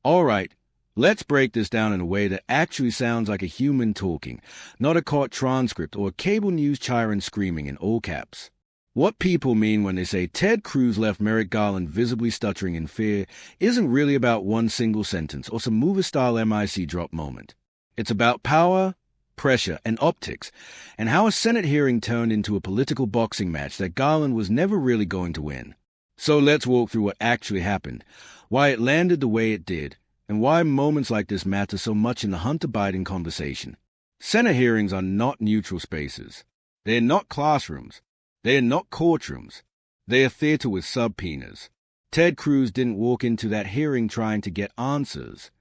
All right, let's break this down in a way that actually sounds like a human talking, not a caught transcript or a cable news chyron screaming in all caps. What people mean when they say Ted Cruz left Merrick Garland visibly stuttering in fear isn't really about one single sentence or some movie-style MIC drop moment. It's about power, pressure, and optics, and how a Senate hearing turned into a political boxing match that Garland was never really going to win. So let's walk through what actually happened, why it landed the way it did, and why moments like this matter so much in the Hunter Biden conversation. Senate hearings are not neutral spaces. They're not classrooms. They are not courtrooms. They are theater with subpoenas. Ted Cruz didn't walk into that hearing trying to get answers.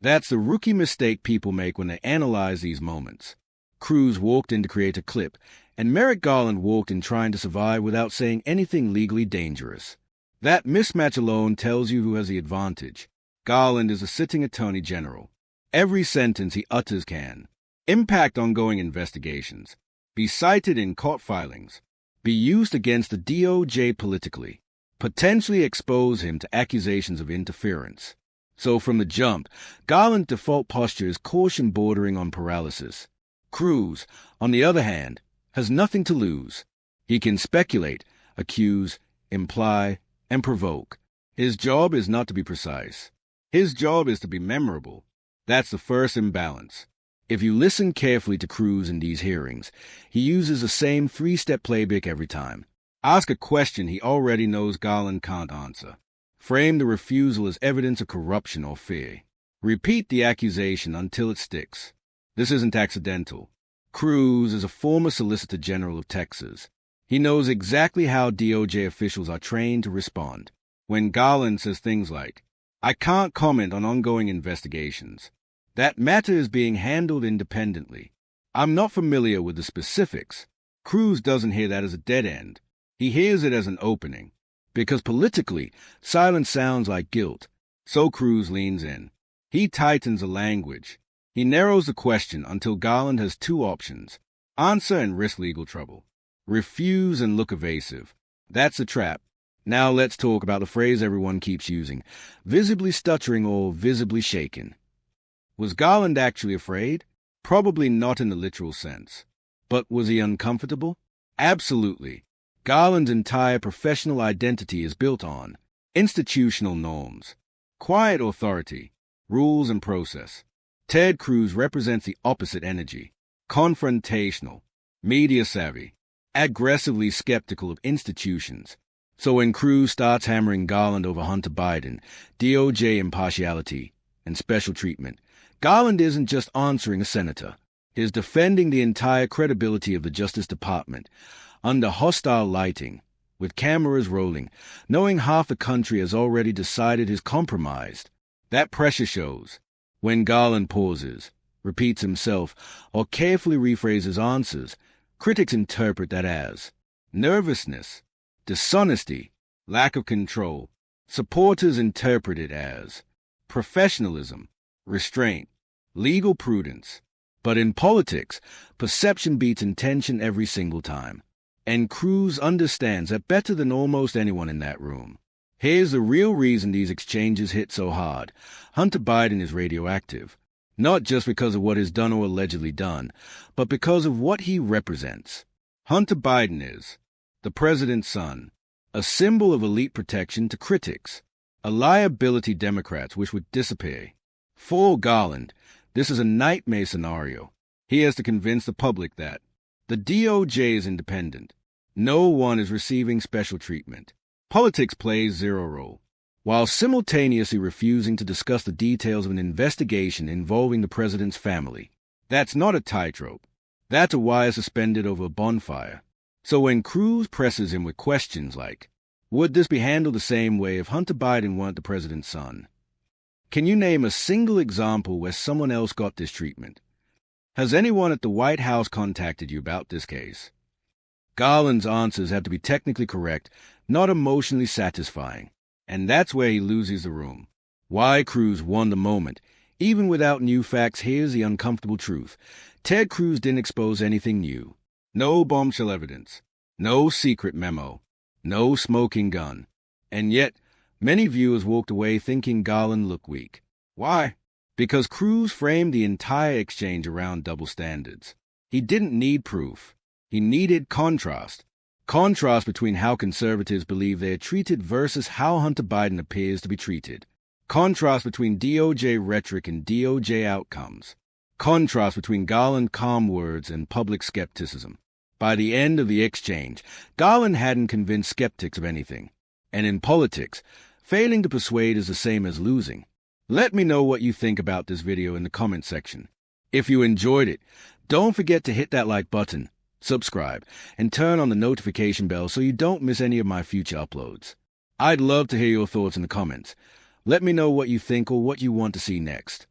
That's the rookie mistake people make when they analyze these moments. Cruz walked in to create a clip, and Merrick Garland walked in trying to survive without saying anything legally dangerous. That mismatch alone tells you who has the advantage. Garland is a sitting attorney general. Every sentence he utters can impact ongoing investigations, be cited in court filings, be used against the DOJ politically, potentially expose him to accusations of interference. So from the jump, Garland's default posture is caution bordering on paralysis. Cruz, on the other hand, has nothing to lose. He can speculate, accuse, imply, and provoke. His job is not to be precise. His job is to be memorable. That's the first imbalance. If you listen carefully to Cruz in these hearings, he uses the same three-step playbook every time. Ask a question he already knows Garland can't answer. Frame the refusal as evidence of corruption or fear. Repeat the accusation until it sticks. This isn't accidental. Cruz is a former Solicitor General of Texas. He knows exactly how DOJ officials are trained to respond. When Garland says things like, "I can't comment on ongoing investigations," that matter is being handled independently. "I'm not familiar with the specifics." Cruz doesn't hear that as a dead end. He hears it as an opening. Because politically, silence sounds like guilt. So Cruz leans in. He tightens the language. He narrows the question until Garland has two options: answer and risk legal trouble. Refuse and look evasive. That's a trap. Now let's talk about the phrase everyone keeps using, visibly stuttering or visibly shaken. Was Garland actually afraid? Probably not in the literal sense. But was he uncomfortable? Absolutely. Garland's entire professional identity is built on institutional norms, quiet authority, rules and process. Ted Cruz represents the opposite energy, confrontational, media savvy, aggressively skeptical of institutions. So when Cruz starts hammering Garland over Hunter Biden, DOJ impartiality, and special treatment, Garland isn't just answering a senator. He's defending the entire credibility of the Justice Department, under hostile lighting, with cameras rolling, knowing half the country has already decided he's compromised. That pressure shows. When Garland pauses, repeats himself, or carefully rephrases answers, critics interpret that as nervousness, dishonesty, lack of control. Supporters interpret it as professionalism, restraint, legal prudence. But in politics, perception beats intention every single time. And Cruz understands that better than almost anyone in that room. Here's the real reason these exchanges hit so hard. Hunter Biden is radioactive. Not just because of what is done or allegedly done, but because of what he represents. Hunter Biden is the president's son, a symbol of elite protection to critics, a liability Democrats wish would disappear. For Garland, this is a nightmare scenario. He has to convince the public that the DOJ is independent. No one is receiving special treatment. Politics plays zero role, while simultaneously refusing to discuss the details of an investigation involving the president's family. That's not a tightrope. That's a wire suspended over a bonfire. So when Cruz presses him with questions like, would this be handled the same way if Hunter Biden weren't the president's son? Can you name a single example where someone else got this treatment? Has anyone at the White House contacted you about this case? Garland's answers have to be technically correct, not emotionally satisfying. And that's where he loses the room. Why Cruz won the moment. Even without new facts, here's the uncomfortable truth. Ted Cruz didn't expose anything new. No bombshell evidence. No secret memo. No smoking gun. And yet, many viewers walked away thinking Garland looked weak. Why? Because Cruz framed the entire exchange around double standards. He didn't need proof. He needed contrast. Contrast between how conservatives believe they're treated versus how Hunter Biden appears to be treated. Contrast between DOJ rhetoric and DOJ outcomes. Contrast between Garland calm words and public skepticism. By the end of the exchange, Garland hadn't convinced skeptics of anything. And in politics, failing to persuade is the same as losing. Let me know what you think about this video in the comment section. If you enjoyed it, don't forget to hit that like button, subscribe, and turn on the notification bell so you don't miss any of my future uploads. I'd love to hear your thoughts in the comments. Let me know what you think or what you want to see next.